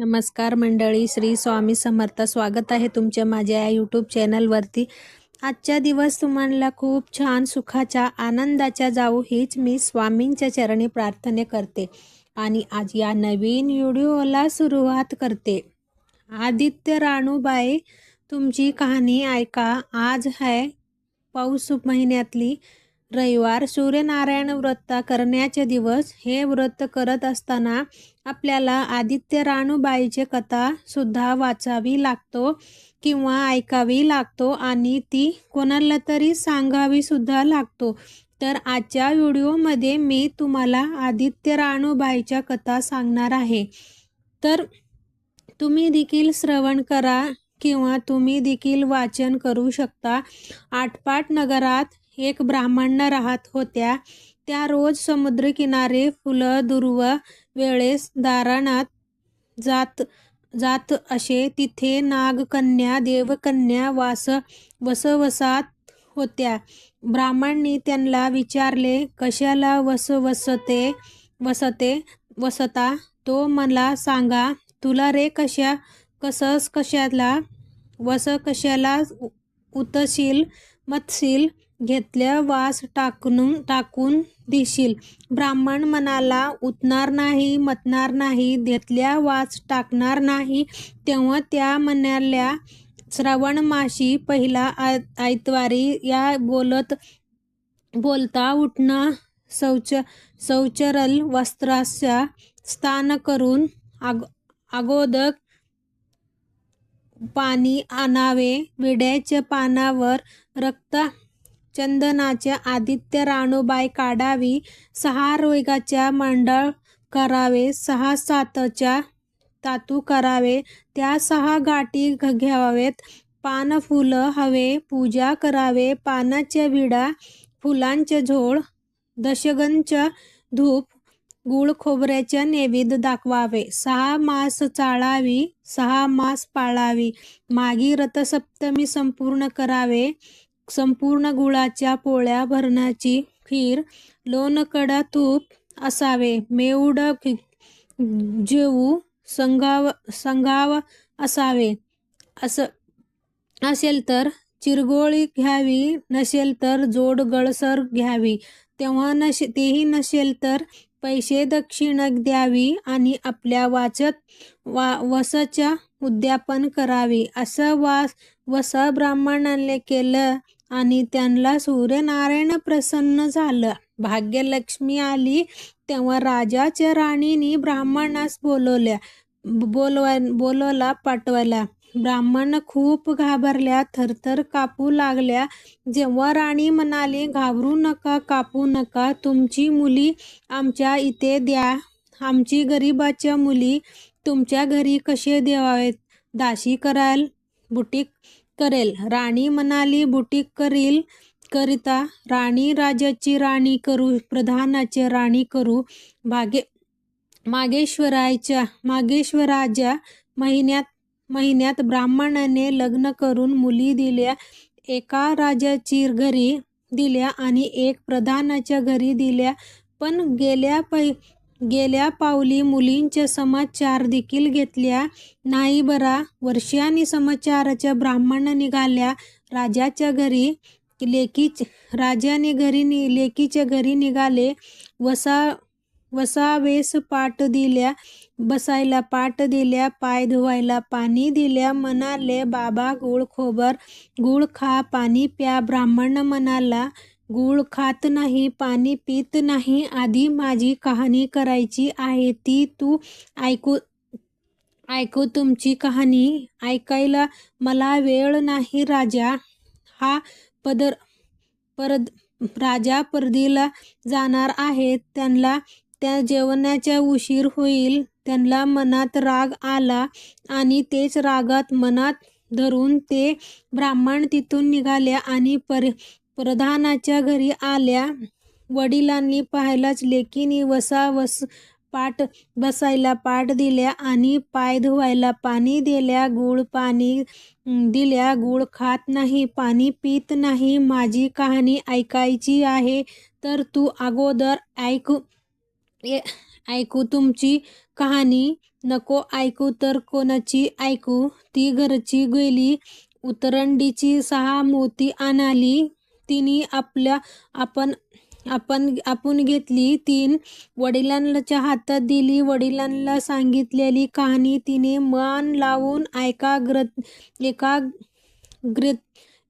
नमस्कार मंडळी, श्री स्वामी समर्थ. स्वागत आहे तुमच्या माझ्या यूट्यूब चॅनलवरती. आजचा दिवस तुम्हाला खूप छान सुखाच्या आनंदाच्या जाऊ हीच मी स्वामींच्या चरणी प्रार्थना करते आणि आज या नवीन व्हिडिओला सुरुवात करते. आदित्य राणूबाई, तुमची कहाणी ऐका. आज है पौष महिन्यातली रविवार, सूर्यनारायण व्रत करण्याचे दिवस. हे व्रत करत असताना आपल्याला आदित्य राणूबाईची कथा सुद्धा वाचावी लागतो किंवा ऐकावी लागतो आणि ती कोणाला तरी सांगावी सुद्धा लागतो. तर आजच्या व्हिडिओमध्ये मी तुम्हाला आदित्य राणूबाईच्या कथा सांगणार आहे. तर तुम्ही देखील श्रवण करा किंवा तुम्ही देखील वाचन करू शकता. आटपाट नगरात एक ब्राह्मण राहत होत्या. त्या रोज समुद्रकिनारे फुलं दुर्व वेळेस दारानात जात असे. तिथे नागकन्या देवकन्या वसवसात होत्या. ब्राह्मणांनी त्यांना विचारले, कशाला वसता तो मला सांगा. तुला रे कशाला उतशील मतशील घेतल्या वास टाकून देशील. ब्राह्मण म्हणाला, उतणार नाही, मतणार नाही, घेतल्या वास टाकणार नाही. तेव्हा त्या म्हणाल्या, श्रावण मासी पहिला आयतवारी या बोलता उठणं शौचरल वस्त्राच्या स्नान करून अगोदर पाणी आणावे. विड्याच्या पानावर रक्त चंदनाच्या आदित्य राणूबाई काढावी. 6 रोगाच्या मंडळ करावे. 6 सातच्या तातू करावे. त्या 6 गाठी घ्यावेत. पान फुलं हवे. पूजा करावे. पानाच्या विडा, फुलांचे झोळ, दशगंच धूप, गुळ खोबऱ्याच्या नैवेद्य दाखवावे. 6 मास चाळावी. 6 मास पाळावी. मागी रथसप्तमी संपूर्ण करावे. संपूर्ण गुळाच्या पोळ्या, भरणाची खीर, लोणकडा तूप असावे. मेऊड जेवू संगाव असावे. असेल तर चिरगोळी घ्यावी, नसेल तर जोड गळसर घ्यावी. तेही नसेल तर पैसे दक्षिणा द्यावी आणि आपल्या वसाच्या उद्यापन करावी. असं वस ब्राह्मणाने केलं आणि त्यांना सूर्यनारायण प्रसन्न झालं. भाग्यलक्ष्मी आली तेव्हा राजाच्या राणीने ब्राह्मणास बोलवला पाठवला. ब्राह्मण खूप घाबरल्या, थरथर कापू लागल्या. जेव्हा राणी म्हणाली, घाबरू नका, कापू नका, तुमची मुली आमच्या इथे द्या. आमची गरिबाच्या मुली तुमच्या घरी कसे द्यावेत? दासी कराल, बुटीक करेल. राणी म्हणाली, बुटीक करिता राणी राजाची राणी करू, प्रधानाची राणी करू. मागेश्वराच्या महिन्यात ब्राह्मणाने लग्न करून मुली दिल्या. एका राजाची घरी दिल्या आणि एक प्रधानाच्या घरी दिल्या. पण गेल्या पावली मुलींचे समाचार देखील घेतल्या नाही. बरा वर्षांनी समाचाराच्या ब्राह्मण निघाल्या. राजाच्या घरी लेकीच्या घरी निघाले. वसावेस पाट दिल्या, बसायला पाट दिल्या, पाय धुवायला पाणी दिल्या. म्हणाले, बाबा गुळ खा, पाणी प्या. ब्राह्मण म्हणाला, गुळ खात नाही, पाणी पित नाही. आधी माझी कहाणी करायची आहे, ती तू ऐकू. तुमची कहाणी ऐकायला मला वेळ नाही. राजा परदीला जाणार आहे. त्यांना त्या जेवणाचा उशीर होईल. त्यांना मनात राग आला आणि तेच रागात मनात धरून ते ब्राह्मण तिथून निघाल्या आणि प्रधानाच्या घरी आल्या. वडिलांनी पाहिलाच लेकीने बसायला पाट दिल्या आणि पाय धुवायला पाणी दिल्या. पाणी दिल्या. गुळ खात नाही, पाणी पित नाही. माझी कहाणी ऐकायची आहे तर तू अगोदर ऐकू तुमची कहाणी, नको ऐकू तर कोणाची ऐकू. ती घरची गेली उतरंडीची, 6 मोती आणाली तिने आपण आपण घेतली 3. वडिलांच्या हातात दिली. वडिलांना सांगितलेली कहाणी तिने मन लावून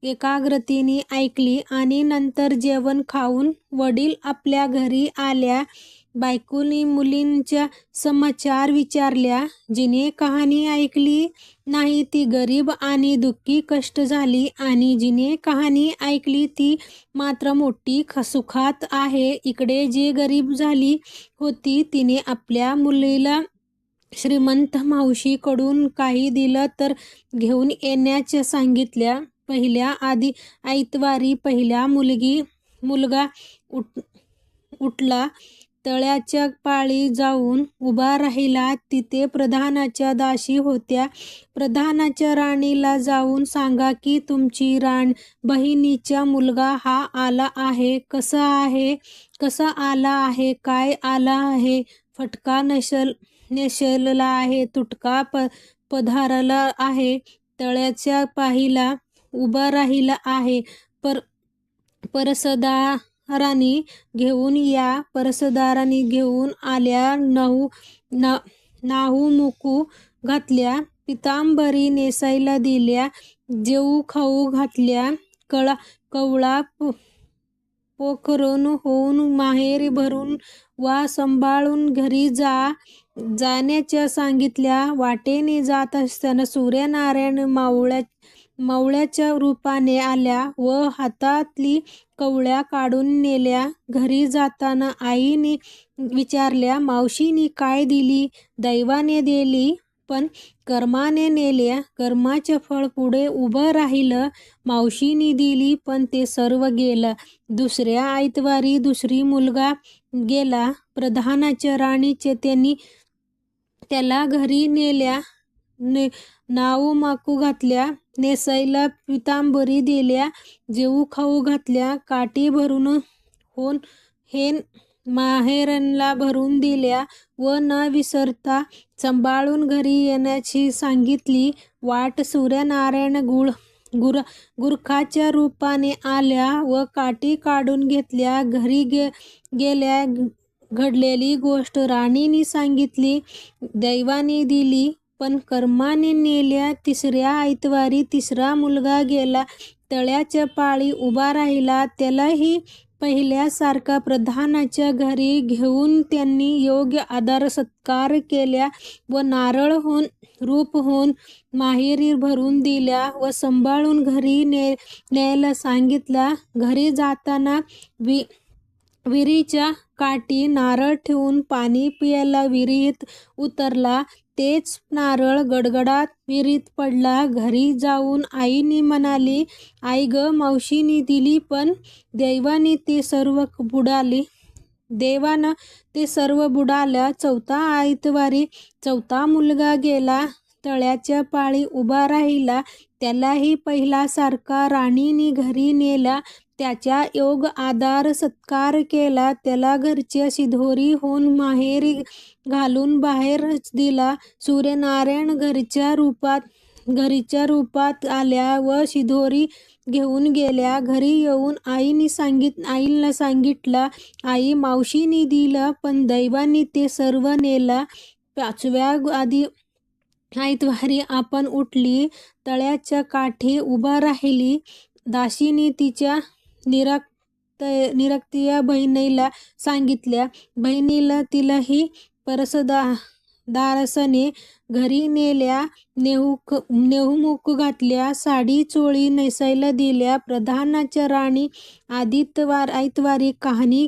एकाग्रतेने ऐकली. आणि नंतर जेवण खाऊन वडील आपल्या घरी आल्या. बायकोनी मुलींच्या समाचार विचारल्या. जिने कहाणी ऐकली नाही ती गरीब आणि दुःखी कष्ट झाली, आणि जिने कहाणी ऐकली ती मात्र मोठी सुखात आहे. इकडे जे गरीब झाली होती तिने आपल्या मुलीला श्रीमंत मावशीकडून काही दिलं तर घेऊन येण्यास सांगितल्या. पहिल्या आईतवारी पहिला मुलगा उठला. तळ्याच्या पाळी जाऊन उभा राहिला. तिथे प्रधानाच्या दासी होत्या. प्रधानाच्या राणीला जाऊन सांगा की तुमची बहिणीचा मुलगा हा आला आहे. कसा आला आहे, काय आला आहे? फटका नेसलेला आहे, तुटका पधारला आहे, तळ्याच्या पाळीला उभा राहिला आहे. परसदारांनी घेऊन या. परसदारांनी घेऊन आल्या. नाहू घातल्या, पितांबरी नेसायला दिल्या, जेऊ खाऊ घातल्या. कवळा पोखरून होऊन माहेरी भरून वा सांभाळून घरी जाण्याच्या सांगितल्या. वाटेने जात असताना सूर्यनारायण मावळ्याच्या रूपाने आल्या व हातातली कवळ्या काढून नेल्या. घरी जाताना आईने विचारल्या, मावशीने काय दिली? दैवाने दिली, पण कर्माने नेल्या. कर्माचं फळ पुढे उभं राहिलं. मावशीने दिली, पण ते सर्व गेलं. दुसऱ्या आईतवारी दुसरी मुलगा गेला. प्रधानाच्या राणीचे त्यांनी त्याला घरी नेल्या. नाऊ माकू घातल्या, नेसायला पितांबरी दिल्या, जेऊ खाऊ घातल्या, काठी भरून हेन माहेरला भरून दिल्या व न विसरता सांभाळून घरी येण्याची सांगितली. वाट सूर्यनारायण गुरखाच्या रूपाने आल्या व काठी काढून घेतल्या. घरी गेल्या. घडलेली गोष्ट राणीने सांगितली. दैवाने दिली, पण कर्माने नेल्या. तिसऱ्या आईतवारी तिसरा मुलगा गेला. तळ्याच्या पाळी उभा राहिला. त्यालाही पहिल्यासारखा प्रधानाच्या घरी घेऊन त्यांनी योग्य आदर सत्कार केला व नारळ रूप होऊन माहेरी भरून दिल्या व सांभाळून घरी न्यायला सांगितला. घरी जाताना विहिरीच्या काठी नारळ ठेवून पाणी प्यायला विहिरीत उतरला. तेच नारळ गडगडात विहिरीत पडला. घरी जाऊन आईने म्हणाली, आई ग, मावशीने दिली, पण देवाने ते सर्व बुडालं. चौथा आईतवारी चौथा मुलगा गेला. तळ्याच्या पाळी उभा राहिला. त्यालाही पहिल्यासारखा राणीने घरी नेला. त्याचा योग्य आदर सत्कार केला. त्याला घरच्या शिदोरी होऊन माहेरी घालून बाहेरच दिला. सूर्यनारायण घरीच्या रूपात आल्या व शिदोरी घेऊन गेल्या. घरी येऊन आईला सांगितलं, आई, मावशीने दिलं, पण दैवाने ते सर्व नेलं. पाचव्या आईतवारी आपण उठली. तळ्याच्या काठी उभा राहिली. दासीने तिच्या निरक्तीय बहिणीला सांगितल्या. बहिणीला तिलाही परसदाराने घरी नेल्या. नेहूमुख घातल्या, साडी चोळी नेसायला दिल्या. प्रधानाच्या राणी आईतवारी कहाणी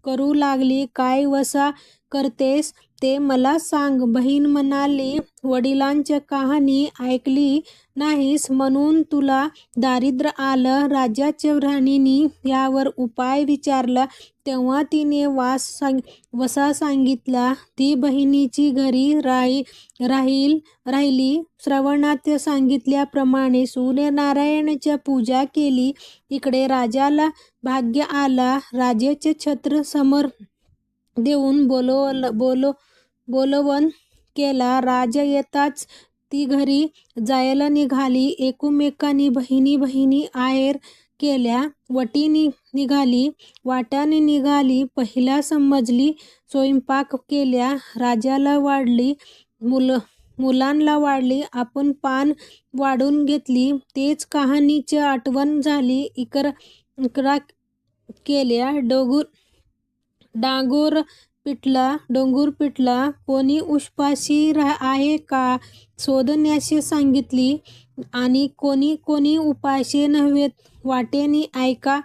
करू लागली. काय वसा करतेस ते मला सांग. बहीण म्हणाली, वडिलांची कहाणी ऐकली नाहीस म्हणून तुला दारिद्र्य आलं. राजाच्या राणीने यावर उपाय विचारला तेव्हा तिने वसा सांगितला. ती बहिणीची घरी राहिली. श्रावणात सांगितल्याप्रमाणे सूर्यनारायणाची पूजा केली. इकडे राजाला भाग्य आला. राजाचे छत्र समोर देऊन बोलवण केला. राजा येताच ती घरी जायला निघाली. एकमेकांनी बहिणी बहिणी आहेर केल्या. निघाली वाटाने निघाली. पहिला समजली स्वयंपाक केल्या. राजाला वाढली, मुलांना वाढली. आपण पान वाढून घेतली. तेच कहाणीची आठवण झाली. इकरा केल्या. डोंगर पिटला. कोणी उपाशी आहे का शोधण्यास सांगितली. आणि कोणी उपाशी नव्हेत. वाटेने ऐका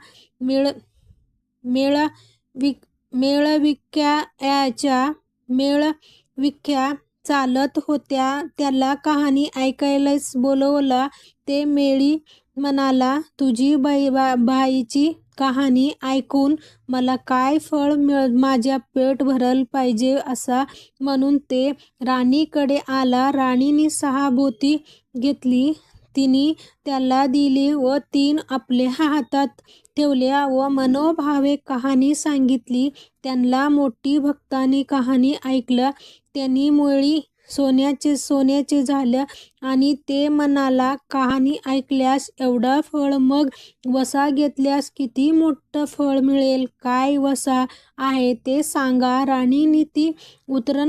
मेळविक्या चालत होत्या. त्याला कहाणी ऐकायलाच बोलवला. ते मेळी म्हणाला, तुझी बाईची कहाणी ऐकून मला काय फळ माझ्या पेट भरल पाहिजे असा म्हणून ते राणीकडे आला. राणीने 6 बोटी घेतली. तिने त्याला दिली व 3 आपल्या हातात ठेवल्या व मनोभावे कहाणी सांगितली. त्यांना मोठी भक्ताने कहाणी ऐकलं. त्यांनी मुळी सोन्याचे झाल्या आणि ते म्हणाला, कहाणी ऐकल्यास एवढं फळ, मग वसा घेतल्यास किती मोठं फळ मिळेल. काय वसा आहे ते सांगा. राणीने ती उत्तर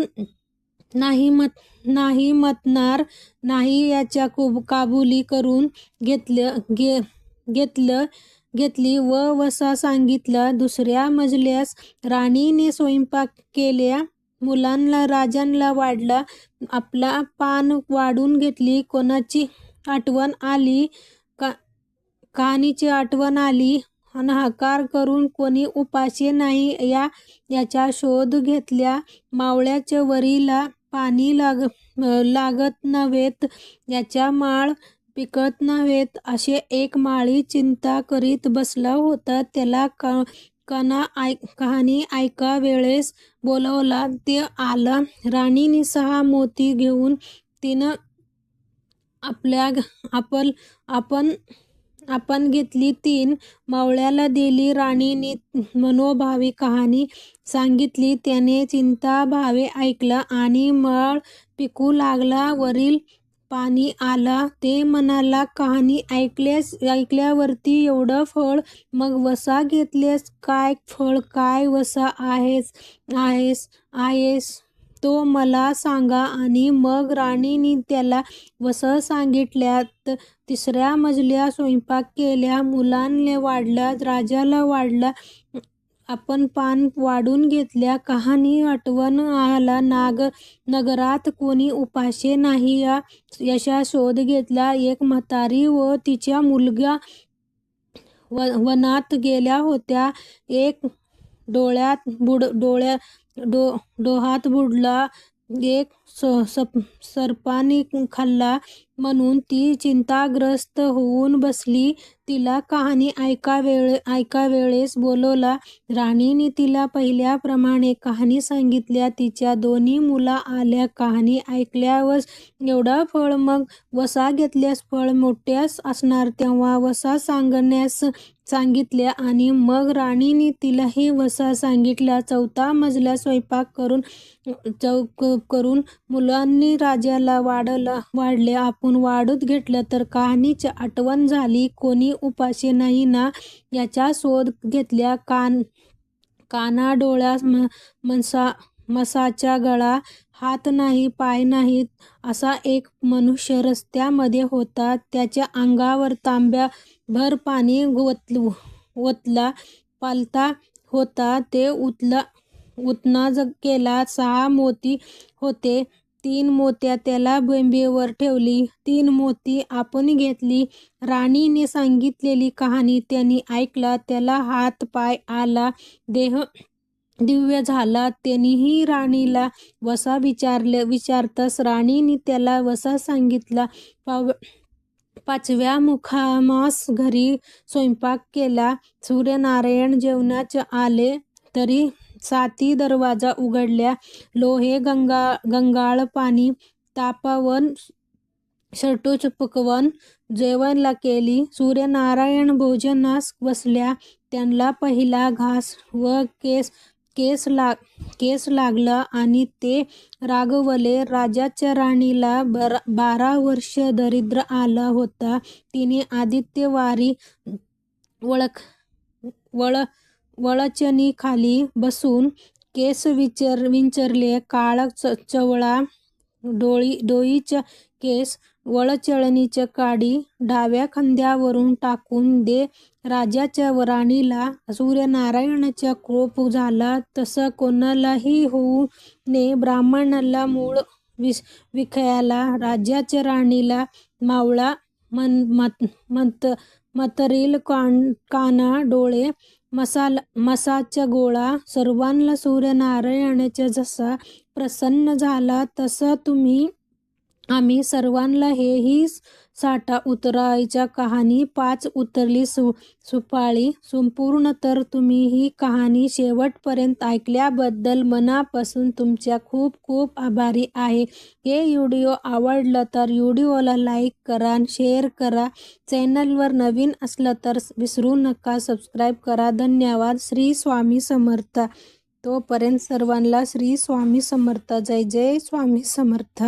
नाही मतणार नाही याच्या काबुली करून घेतली व वसा सांगितला. दुसऱ्या मजल्यास राणीने स्वयंपाक केल्या. मुलांना राजांना वाढला. आपला पान वाढून घेतली. कोणाची आठवण आली, कहाणीची आठवण आली. हाहाकार करून कोणी उपाशी नाही याचा शोध घेतला. मावळ्याच्या वरीला पाणी लागत नव्हेत, याच्या माळ पिकत नव्हेत, असे एक माळी चिंता करीत बसला होता. त्याला कहाणी ऐका वेळेस बोलवला. ते आला. राणीने 6 मोती घेऊन तिनं आपण घेतली. 3 मावळ्याला दिली. राणीने मनोभावे कहाणी सांगितली. त्याने चिंताभावे ऐकला आणि माळ पिकू लागला. वरील पाणी आला. ते म्हणाला, कहाणी ऐकल्यावरती एवढं फळ, मग वसा घेतल्यास काय फळ, काय वसा आहेस तो मला सांगा. आणि मग राणीने त्याला वसा सांगितल्यात. तिसऱ्या मजल्यास स्वयंपाक केल्या. मुलांना वाढला, राजाला वाढला. आपण पान वाढून घेतल्या. कहाणी आठवण आला. नगरात कोणी उपाशी नाही याचा शोध घेतला. एक म्हातारी व तिचा मुलगा वनात गेल्या होत्या. एक डोहात बुडला, एक सर्पाने खाल्ला म्हणून ती चिंताग्रस्त होऊन बसली. तिला कहाणी ऐकावेळेस बोलवला. राणीने तिला पहिल्याप्रमाणे कहाणी सांगितल्या. तिच्या 2 मुला आल्या. कहाणी ऐकल्यावर एवढं फळ, मग वसा घेतल्यास फळ मोठे असणार, तेव्हा वसा सांगण्यास सांगितल्या. आणि मग राणीने तिलाही वसा सांगितला. 4था मजला स्वयंपाक करून मुलांनी राजाला वाढले. आपण वाढून घेतलं तर कहाणीची आठवण झाली. कोणी उपाशी नाही ना याचा शोध घेतला. काना डोळ्यास मसाचा गळा, हात नाही पाय नाहीत असा एक मनुष्य रस्त्यामध्ये होता. त्याच्या अंगावर तांब्याभर पाणी ओतला पालथा होता. ते उतना केला. 6 मोती होते. 3 मोत्या त्याला बेंबीवर ठेवली. 3 मोती आपण घेतली. राणीने सांगितलेली कहाणी त्याने ऐकला. त्याला हात पाय आला, देह दिव्य झाला. त्यानेही राणीला वसा विचारताच राणीने त्याला वसा सांगितला. 5व्या मुक्कामास घरी स्वयंपाक केला. सूर्यनारायण जेवणाच आले तरी 7 दरवाजा उघडल्या. लोहे गंगाळ पाणी तापवून षटूच पकवून जेवण केली. सूर्यनारायण भोजनास बसल्या. त्यांना पहिला घास व केस केस लागला आणि ते रागवले. राजाच्या राणीला 12 वर्ष दरिद्र आला होता. तिने आदित्यवारी वळचणीखाली बसून केस विंचरले. काळ चवळा डोईच्या केस वळचणीच्या काडी डाव्या खांद्यावरून टाकून दे. राजाच्या व राणीला सूर्यनारायणाचा कोप झाला. तसं कोणालाही होऊ नये. ब्राह्मणाला मूळ विखायला. राजाच्या राणीला मावळा मतरील काना डोळे मसाचा गोळा. सर्वांना सूर्यनारायणाचा जसा प्रसन्न झाला तसं आम्ही सर्वांना हेही साठा उतरायचा. कहाणी 5 उतरली सुफाळी संपूर्ण. तर तुम्ही ही कहाणी शेवटपर्यंत ऐकल्याबद्दल मनापासून तुमच्या खूप खूप आभारी आहे. हे व्हिडिओ आवडलं तर व्हिडिओला लाईक करा, शेअर करा. चॅनलवर नवीन असलं तर विसरू नका सबस्क्राईब करा. धन्यवाद. श्री स्वामी समर्थ. तोपर्यंत सर्वांना श्री स्वामी समर्थ. जय जय स्वामी समर्थ.